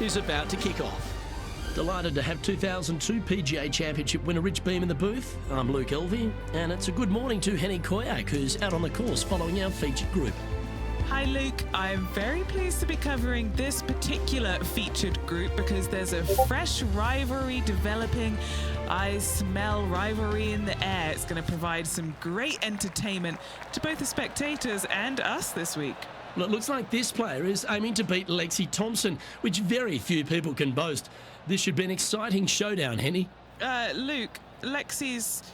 is about to kick off. Delighted to have 2002 PGA Championship winner Rich Beem in the booth. I'm Luke Elvey, and it's a good morning to Henny Koyak, who's out on the course following our featured group. Hi Luke, I'm very pleased to be covering this particular featured group because there's a fresh rivalry developing. I smell rivalry in the air. It's going to provide some great entertainment to both the spectators and us this week. Well, it looks like this player is aiming to beat Lexi Thompson, which very few people can boast. This should be an exciting showdown, Henny. Luke, Lexi's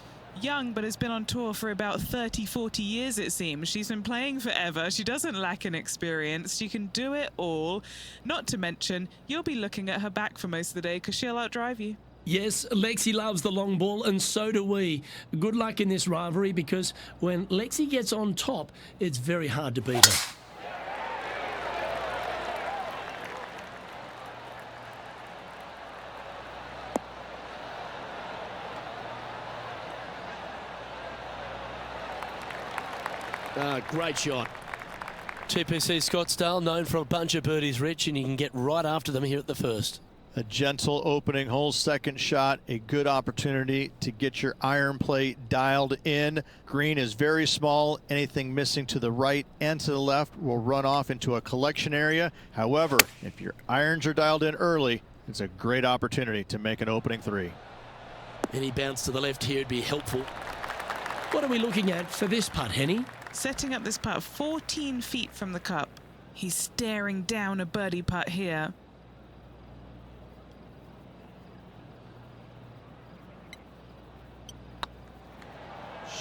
young but has been on tour for about 30-40 years, it seems. She's been playing forever. She doesn't lack in experience. She can do it all. Not to mention, you'll be looking at her back for most of the day because she'll outdrive you. Yes, Lexi loves the long ball, and so do we. Good luck in this rivalry, because when Lexi gets on top, it's very hard to beat her. Great shot. TPC Scottsdale, known for a bunch of birdies, Rich, and you can get right after them here at the first. A gentle opening hole, second shot, a good opportunity to get your iron play dialed in. Green is very small. Anything missing to the right and to the left will run off into a collection area. However, if your irons are dialed in early, it's a great opportunity to make an opening three. Any bounce to the left here would be helpful. What are we looking at for this putt, Henny? Setting up this putt 14 feet from the cup. He's staring down a birdie putt here.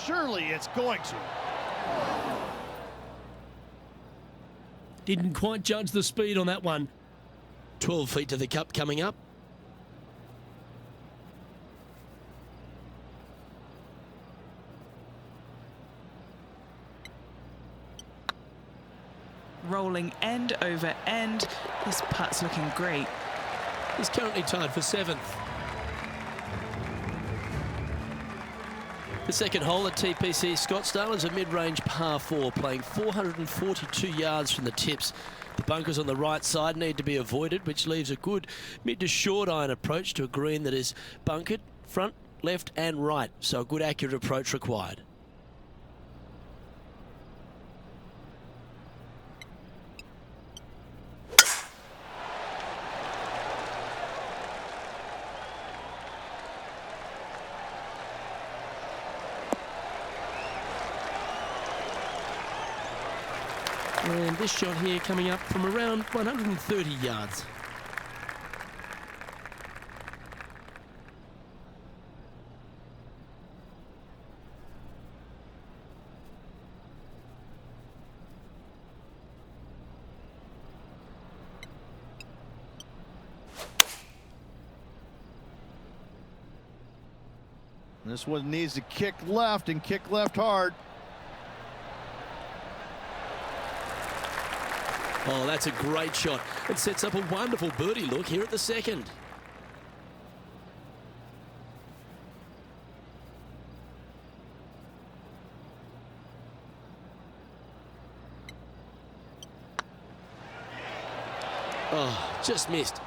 Surely it's going to. Didn't quite judge the speed on that one. 12 feet to the cup coming up. Rolling end over end. This putt's looking great. He's currently tied for 7th. The second hole at TPC Scottsdale is a mid-range par 4, playing 442 yards from the tips. The bunkers on the right side need to be avoided, which leaves a good mid to short iron approach to a green that is bunkered front, left and right. So a good accurate approach required. And this shot here coming up from around 130 yards. This one needs to kick left and kick left hard. Oh, that's a great shot. It sets up a wonderful birdie look here at the second. Oh, just missed.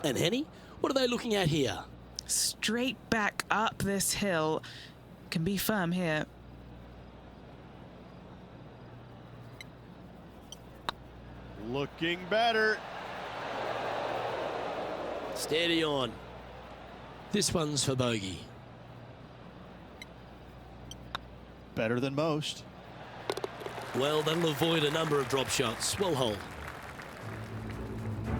And Henny, what are they looking at here? Straight back up this hill. Can be firm here. Looking better. Steady on. This one's for bogey. Better than most. Well, that'll avoid a number of drop shots. Well hole.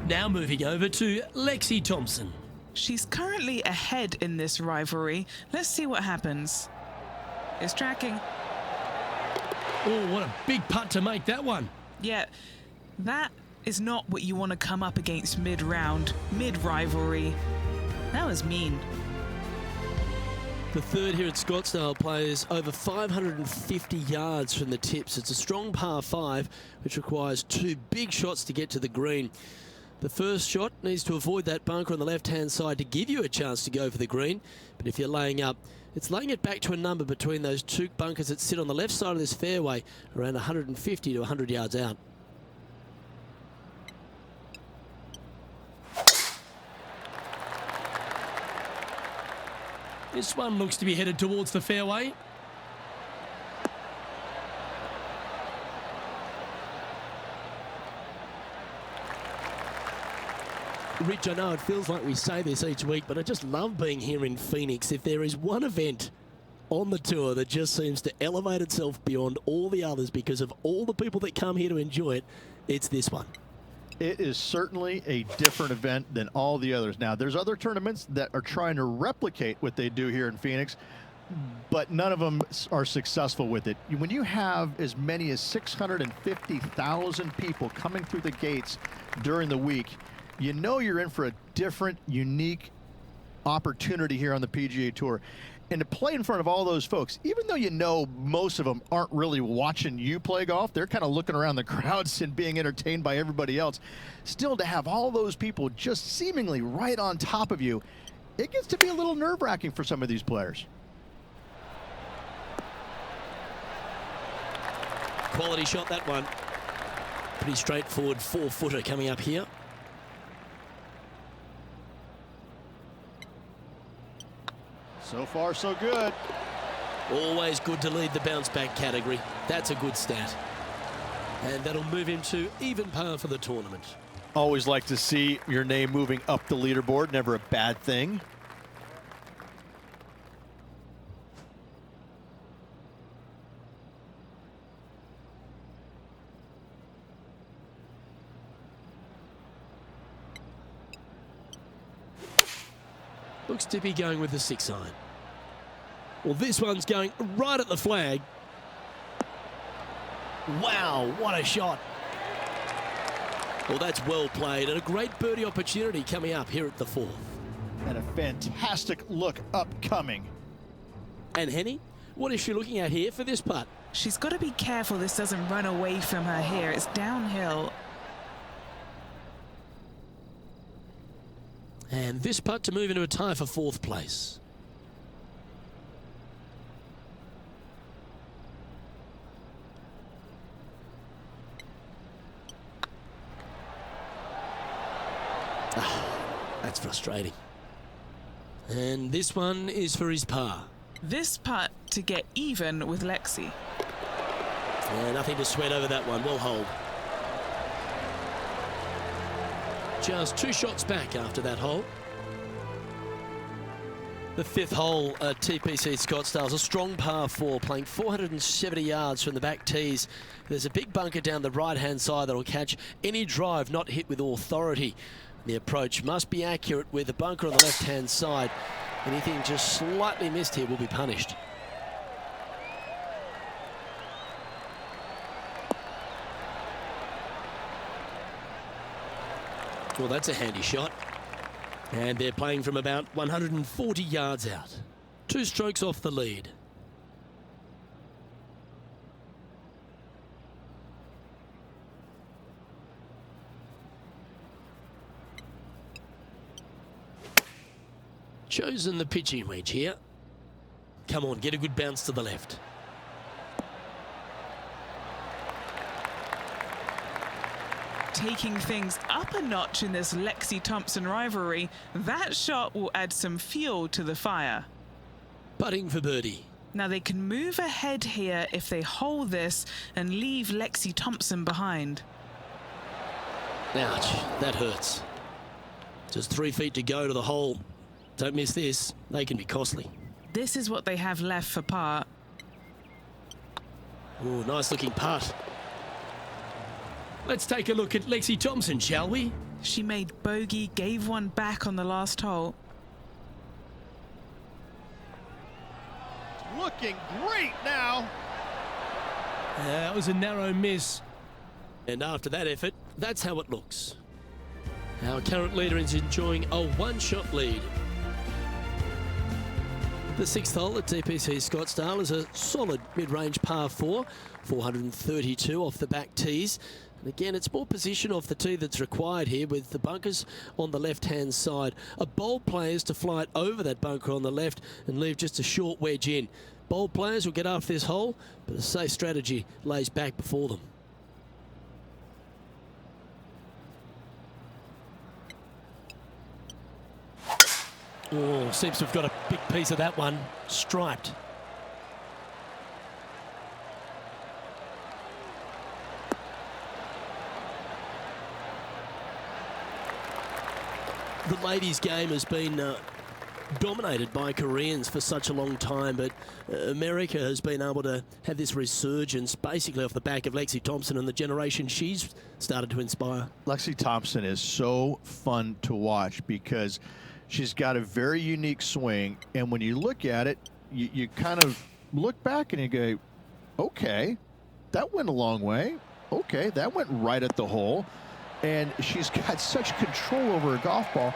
Now moving over to Lexi Thompson. She's currently ahead in this rivalry. Let's see what happens. It's tracking. Oh, what a big putt to make that one. Yeah, that is not what you want to come up against mid-round, mid-rivalry. That was mean. The third here at Scottsdale plays over 550 yards from the tips. It's a strong par 5, which requires 2 big shots to get to the green. The first shot needs to avoid that bunker on the left-hand side to give you a chance to go for the green. But if you're laying up, it's laying it back to a number between those 2 bunkers that sit on the left side of this fairway, around 150 to 100 yards out. This one looks to be headed towards the fairway. Rich, I know it feels like we say this each week, but I just love being here in Phoenix. If there is one event on the tour that just seems to elevate itself beyond all the others because of all the people that come here to enjoy it, it's this one. It is certainly a different event than all the others. Now, there's other tournaments that are trying to replicate what they do here in Phoenix, but none of them are successful with it. When you have as many as 650,000 people coming through the gates during the week, you know you're in for a different, unique opportunity here on the PGA Tour. And to play in front of all those folks, even though you know most of them aren't really watching you play golf, they're kind of looking around the crowds and being entertained by everybody else. Still, to have all those people just seemingly right on top of you, it gets to be a little nerve-wracking for some of these players. Quality shot, that one. Pretty straightforward 4-footer coming up here. So far, so good. Always good to lead the bounce back category. That's a good stat. And that'll move him to even par for the tournament. Always like to see your name moving up the leaderboard. Never a bad thing. Looks to be going with the 6-iron. Well, this one's going right at the flag. Wow, what a shot. Well, that's well played, and a great birdie opportunity coming up here at the 4th. And a fantastic look upcoming. And Henny, what is she looking at here for this putt? She's got to be careful this doesn't run away from her here. It's downhill. And this putt to move into a tie for 4th place. That's frustrating. And this one is for his par. This putt to get even with Lexi. Yeah, nothing to sweat over that one. Well hold. Just 2 shots back after that hole. The 5th hole at TPC Scottsdale is a strong par 4, playing 470 yards from the back tees. There's a big bunker down the right-hand side that'll catch any drive not hit with authority. The approach must be accurate with the bunker on the left-hand side. Anything just slightly missed here will be punished. Well, that's a handy shot. And they're playing from about 140 yards out. 2 strokes off the lead. Chosen the pitching wedge here. Come on, get a good bounce to the left. Taking things up a notch in this Lexi Thompson rivalry, that shot will add some fuel to the fire. Putting for birdie. Now they can move ahead here if they hold this and leave Lexi Thompson behind. Ouch, that hurts. Just 3 feet to go to the hole. Don't miss this, they can be costly. This is what they have left for par. Oh, nice looking putt. Let's take a look at Lexi Thompson, shall we? She made bogey, gave one back on the last hole. Looking great now. That was a narrow miss. And after that effort, that's how it looks. Our current leader is enjoying a 1-shot lead. The 6th hole at TPC Scottsdale is a solid mid-range par 4, 432 off the back tees. And again, it's more position off the tee that's required here with the bunkers on the left-hand side. A bold player is to fly it over that bunker on the left and leave just a short wedge in. Bold players will get after this hole, but a safe strategy lays back before them. Oh, seems to have got a big piece of that one. Striped. The ladies' game has been dominated by Koreans for such a long time, but America has been able to have this resurgence basically off the back of Lexi Thompson and the generation she's started to inspire. Lexi Thompson is so fun to watch because she's got a very unique swing, and when you look at it, you kind of look back and you go, okay, that went a long way. Okay, that went right at the hole. And she's got such control over her golf ball.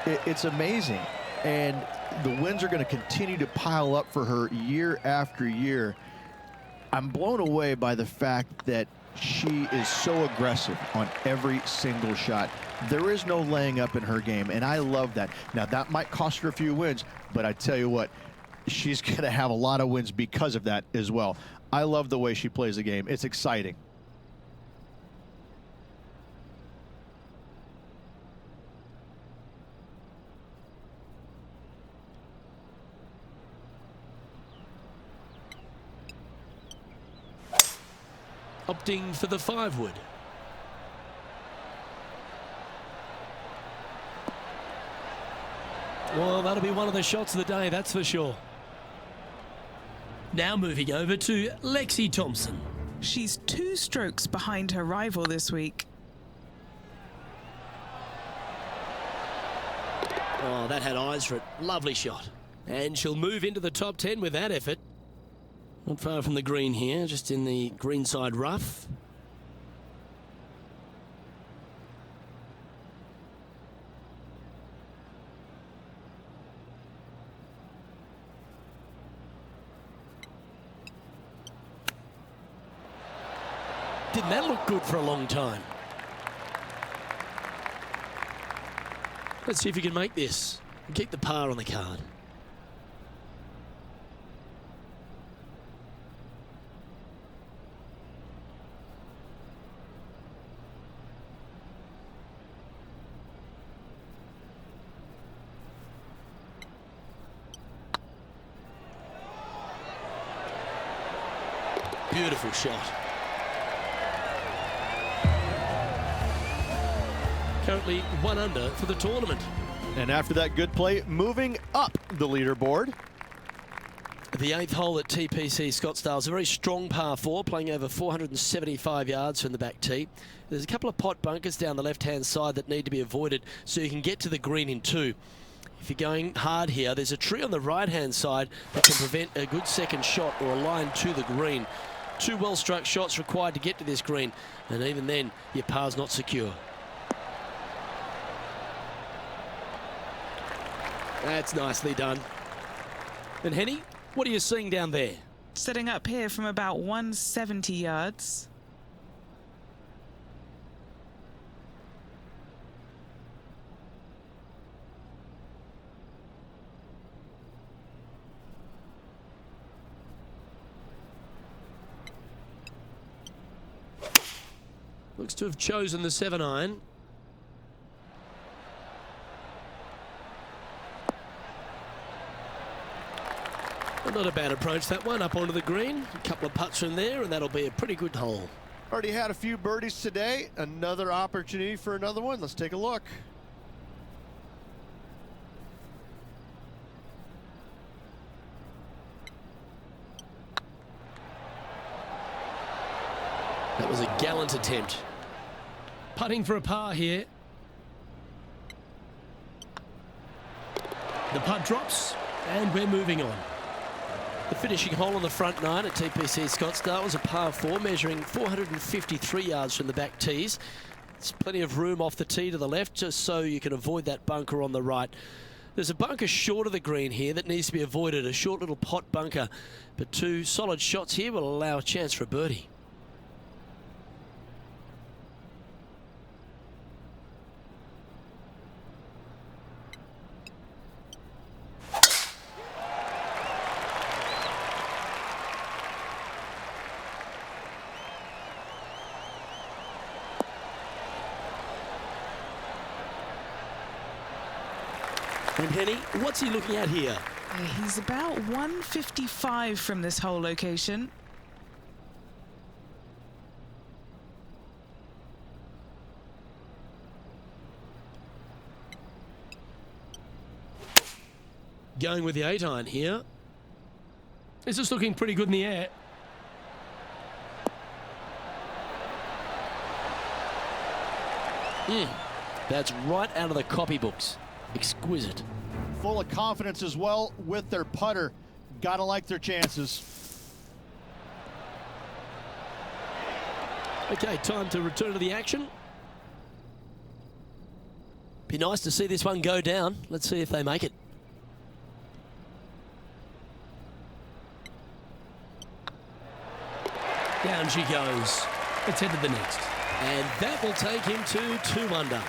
It's amazing. And the wins are going to continue to pile up for her year after year. I'm blown away by the fact that she is so aggressive on every single shot. There is no laying up in her game, and I love that. Now, that might cost her a few wins, but I tell you what, she's going to have a lot of wins because of that as well. I love the way she plays the game. It's exciting. Opting for the 5-wood. Well, that'll be one of the shots of the day, that's for sure. Now moving over to Lexi Thompson. She's 2 strokes behind her rival this week. Oh, that had eyes for it. Lovely shot. And she'll move into the top 10 with that effort. Not far from the green here, just in the greenside rough. Didn't that look good for a long time? Let's see if you can make this and keep the par on the card. Beautiful shot. Currently 1 under for the tournament. And after that good play, moving up the leaderboard. The 8th hole at TPC Scottsdale is a very strong par 4, playing over 475 yards from the back tee. There's a couple of pot bunkers down the left-hand side that need to be avoided so you can get to the green in 2. If you're going hard here, there's a tree on the right-hand side that can prevent a good second shot or a line to the green. 2 well-struck shots required to get to this green, and even then, your par's not secure. That's nicely done. And Henny, what are you seeing down there? Setting up here from about 170 yards. Looks to have chosen the 7-iron. Well, not a bad approach, that one, up onto the green. A couple of putts from there, and that'll be a pretty good hole. Already had a few birdies today. Another opportunity for another one. Let's take a look. That was a gallant attempt. Putting for a par here. The putt drops, and we're moving on. The finishing hole on the front 9 at TPC Scottsdale was a par 4, measuring 453 yards from the back tees. There's plenty of room off the tee to the left, just so you can avoid that bunker on the right. There's a bunker short of the green here that needs to be avoided, a short little pot bunker. But 2 solid shots here will allow a chance for a birdie. And Henny, what's he looking at here? He's about 155 from this hole location. Going with the 8-iron here. This is looking pretty good in the air. That's right out of the copybooks. Exquisite. Full of confidence as well with their putter. Gotta like their chances. Okay, time to return to the action. Be nice to see this one go down. Let's see if they make it. Down she goes. Let's head to the next. And that will take him to 2 under.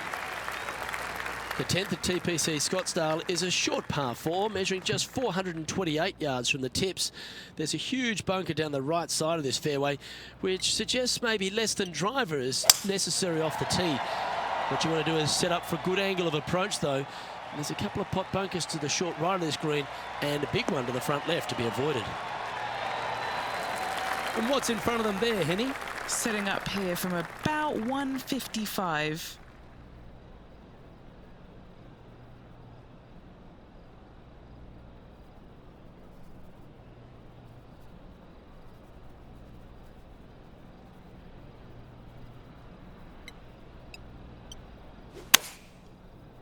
The 10th at TPC Scottsdale is a short par 4, measuring just 428 yards from the tips. There's a huge bunker down the right side of this fairway, which suggests maybe less than driver is necessary off the tee. What you want to do is set up for a good angle of approach, though. There's a couple of pot bunkers to the short right of this green and a big one to the front left to be avoided. And what's in front of them there, Henny? Setting up here from about 155.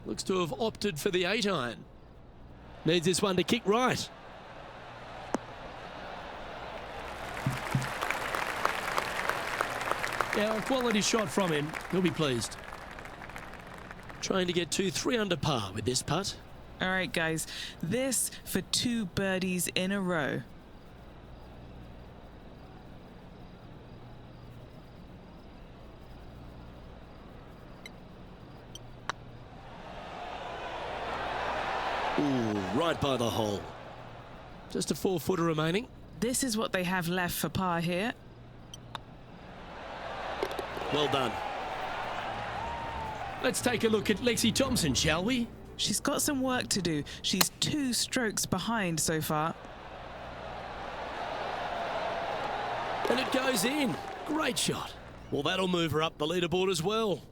Looks to have opted for the 8-iron. Needs this one to kick right. Yeah, a quality shot from him. He'll be pleased. Trying to get to 3 under par with this putt. All right, guys, this for 2 birdies in a row. Ooh, right by the hole. Just a 4-footer remaining. This is what they have left for par here. Well done. Let's take a look at Lexi Thompson, shall we? She's got some work to do. She's 2 strokes behind so far. And it goes in. Great shot. Well, that'll move her up the leaderboard as well.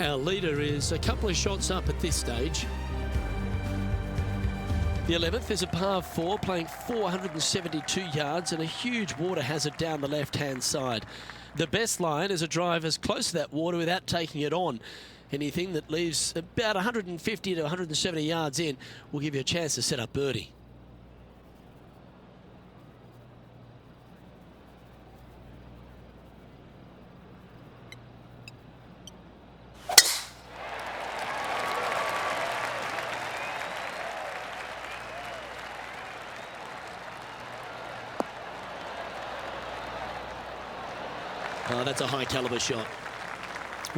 Our leader is a couple of shots up at this stage. The 11th is a par 4, playing 472 yards and a huge water hazard down the left-hand side. The best line is a drive as close to that water without taking it on. Anything that leaves about 150 to 170 yards in will give you a chance to set up birdie. Oh, that's a high caliber shot.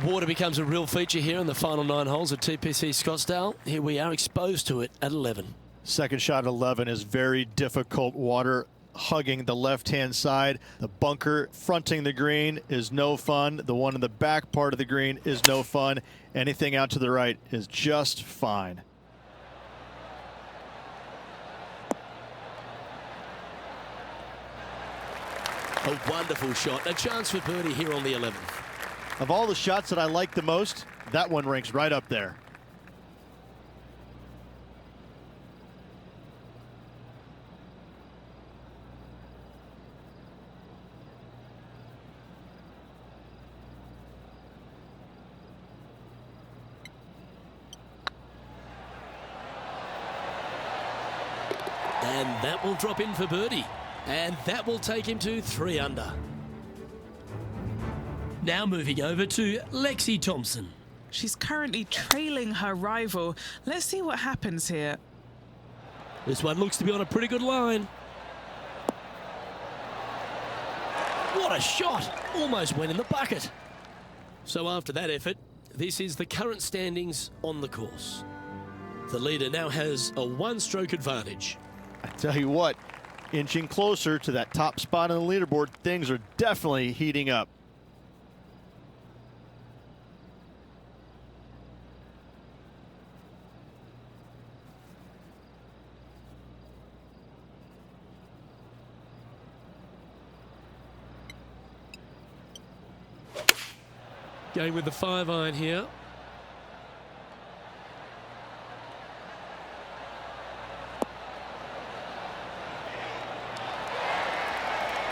Water becomes a real feature here in the final 9 holes at TPC Scottsdale. Here we are exposed to it at 11. Second shot at 11 is very difficult. Water hugging the left-hand side. The bunker fronting the green is no fun. The one in the back part of the green is no fun. Anything out to the right is just fine. A wonderful shot. A chance for birdie here on the 11th. Of all the shots that I like the most, that one ranks right up there. And that will drop in for birdie. And that will take him to 3 under. Now moving over to Lexi Thompson. She's currently trailing her rival. Let's see what happens here. This one looks to be on a pretty good line. What a shot! Almost went in the bucket. So after that effort, this is the current standings on the course. The leader now has a 1-stroke advantage. I tell you what, inching closer to that top spot on the leaderboard, things are definitely heating up. Going with the 5-iron here.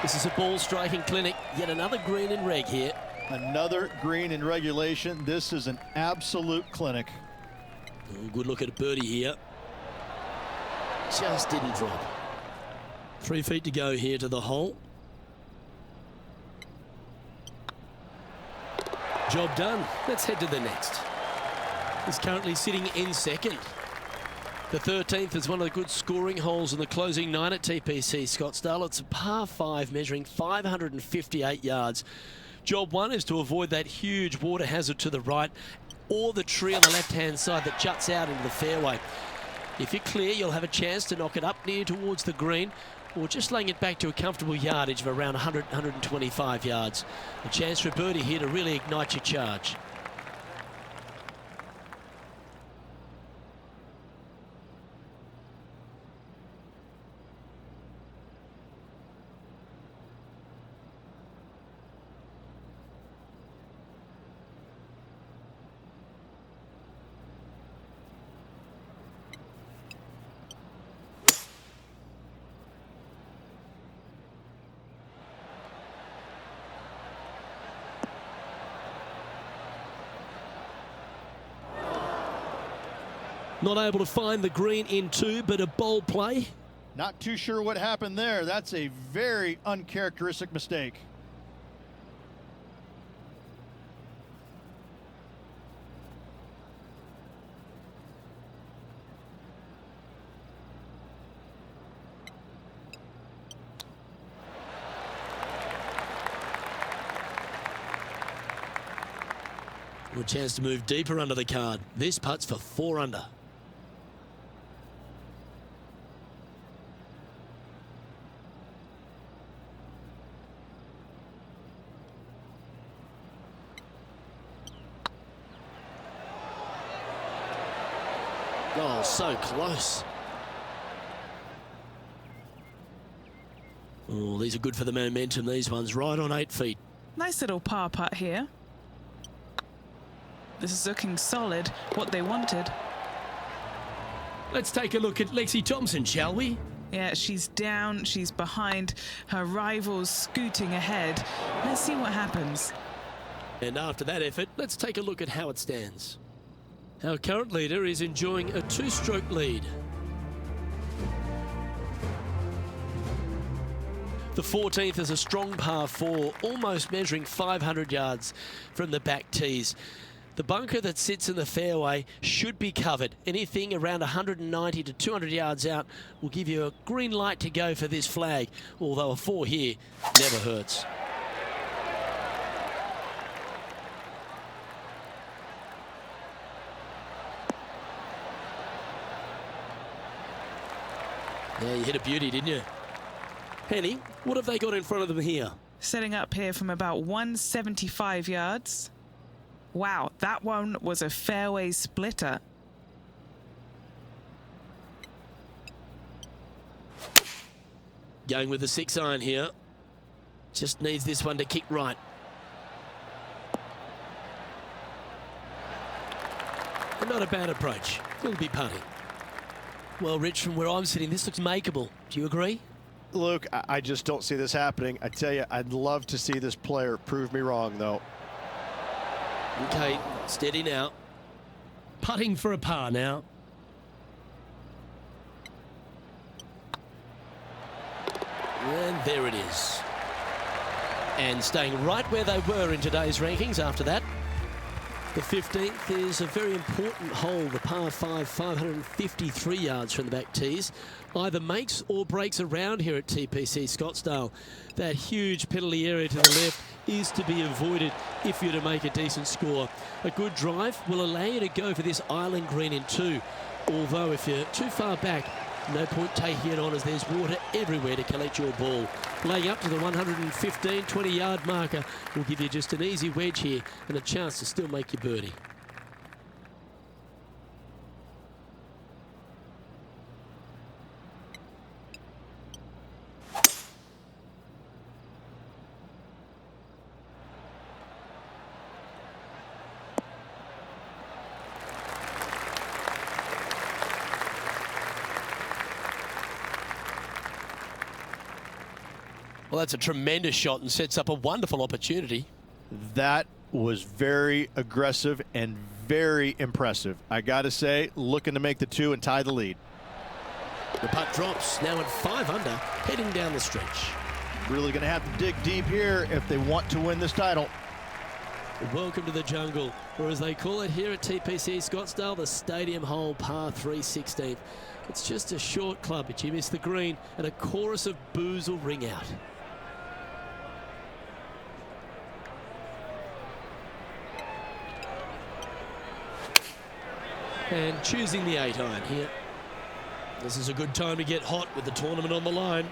This is a ball striking clinic. Yet another green in reg here. Another green in regulation. This is an absolute clinic. Oh, good look at a birdie here. Just didn't drop. 3 feet to go here to the hole. Job done. Let's head to the next. He's currently sitting in second. The 13th is one of the good scoring holes in the closing 9 at TPC Scottsdale. It's a par 5 measuring 558 yards. Job 1 is to avoid that huge water hazard to the right or the tree on the left-hand side that juts out into the fairway. If you're clear, you'll have a chance to knock it up near towards the green or just laying it back to a comfortable yardage of around 100, 125 yards. A chance for a birdie here to really ignite your charge. Not able to find the green in 2, but a bold play. Not too sure what happened there. That's a very uncharacteristic mistake. A chance to move deeper under the card. This putt's for 4 under. Oh, so close. Oh, these are good for the momentum, these ones. Right on 8 feet. Nice little par putt here. This is looking solid, what they wanted. Let's take a look at Lexi Thompson, shall we? Yeah, she's down, she's behind, her rivals scooting ahead. Let's see what happens. And after that effort, let's take a look at how it stands. Our current leader is enjoying a 2-stroke lead. The 14th is a strong par 4, almost measuring 500 yards from the back tees. The bunker that sits in the fairway should be covered. Anything around 190 to 200 yards out will give you a green light to go for this flag, although a 4 here never hurts. Yeah, you hit a beauty, didn't you? Henny, what have they got in front of them here? Setting up here from about 175 yards. Wow, that one was a fairway splitter. Going with the 6-iron here. Just needs this one to kick right. And not a bad approach. He'll be putting. Well, Rich, from where I'm sitting, this looks makeable. Do you agree? Luke, I just don't see this happening. I tell you, I'd love to see this player prove me wrong, though. Okay, steady now. Putting for a par now. And there it is. And staying right where they were in today's rankings after that. The 15th is a very important hole, the par 5, 553 yards from the back tees. Either makes or breaks around here at TPC Scottsdale. That huge penalty area to the left is to be avoided if you're to make a decent score. A good drive will allow you to go for this island green in 2. Although if you're too far back, no point taking it on as there's water everywhere to collect your ball. Laying up to the 115, 20-yard marker will give you just an easy wedge here and a chance to still make your birdie. Well, that's a tremendous shot and sets up a wonderful opportunity. That was very aggressive and very impressive. I got to say, looking to make the 2 and tie the lead. The putt drops, now at 5 under, heading down the stretch. Really going to have to dig deep here if they want to win this title. Welcome to the jungle, or as they call it here at TPC Scottsdale, the Stadium Hole Par 3/16. It's just a short club, but you miss the green, and a chorus of boos will ring out. And choosing the 8-iron here. This is a good time to get hot with the tournament on the line.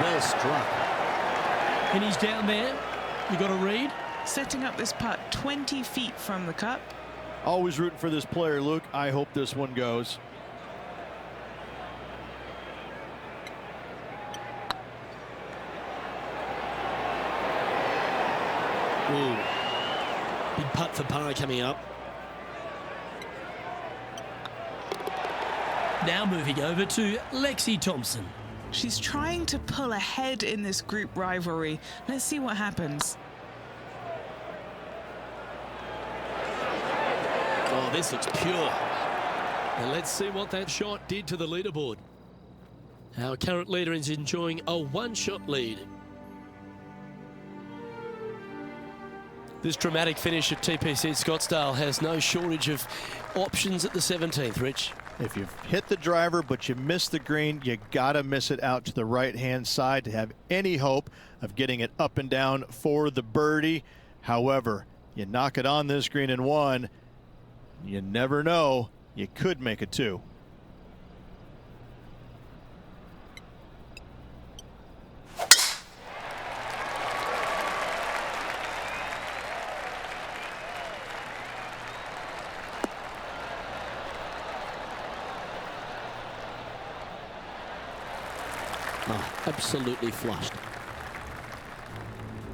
Well struck. And he's down there. You got a read? Setting up this putt 20 feet from the cup. Always rooting for this player, Luke. I hope this one goes. Ooh. Big putt for par coming up. Now moving over to Lexi Thompson. She's trying to pull ahead in this group rivalry. Let's see what happens. Oh, this looks pure. And let's see what that shot did to the leaderboard. Our current leader is enjoying a one-shot lead. This dramatic finish at TPC Scottsdale has no shortage of options at the 17th, Rich. If you've hit the driver but you miss the green, you gotta miss it out to the right-hand side to have any hope of getting it up and down for the birdie. However, you knock it on this green and 1, you never know, you could make a 2. Oh, absolutely flushed.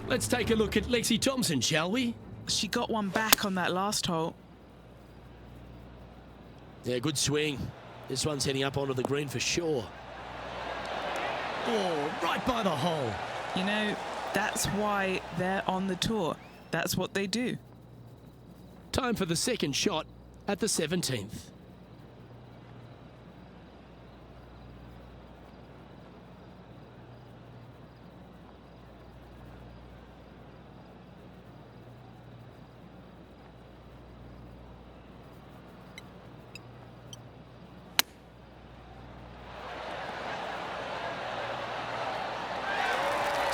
Let's take a look at Lexi Thompson, shall we? She got one back on that last hole. Yeah, good swing. This one's heading up onto the green for sure. Oh, right by the hole. You know, that's why they're on the tour. That's what they do. Time for the second shot at the 17th.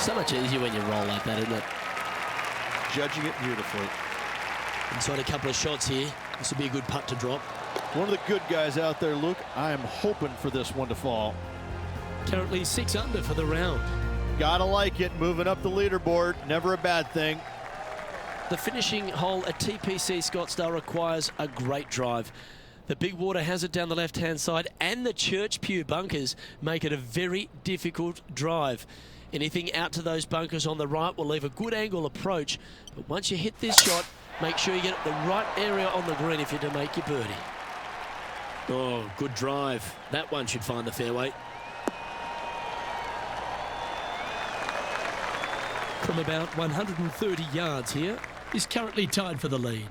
So much easier when you roll like that, isn't it? Judging it beautifully. Inside a couple of shots here. This would be a good putt to drop. One of the good guys out there, Luke. I am hoping for this one to fall. Currently 6 under for the round. Gotta like it. Moving up the leaderboard. Never a bad thing. The finishing hole at TPC Scottsdale requires a great drive. The big water has it down the left-hand side, and the Church Pew bunkers make it a very difficult drive. Anything out to those bunkers on the right will leave a good angle approach. But once you hit this shot, make sure you get the right area on the green if you're to make your birdie. Oh, good drive. That one should find the fairway. From about 130 yards here, is currently tied for the lead.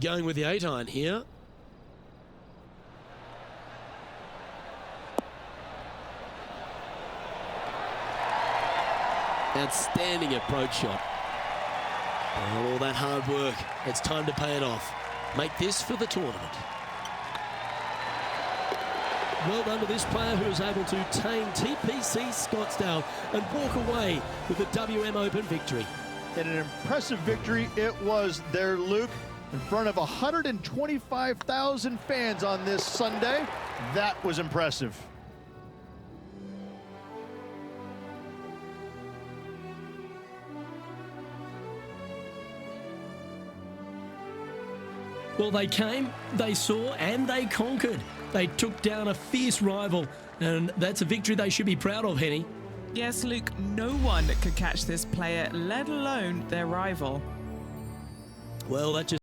Going with the 8-iron here. Outstanding approach shot. All that hard work. It's time to pay it off. Make this for the tournament. Well done to this player who was able to tame TPC Scottsdale and walk away with the WM Open victory. And an impressive victory it was there, Luke. In front of 125,000 fans on this Sunday. That was impressive. Well, they came, they saw, and they conquered. They took down a fierce rival, and that's a victory they should be proud of, Henny. Yes, Luke, no one could catch this player, let alone their rival. Well, that just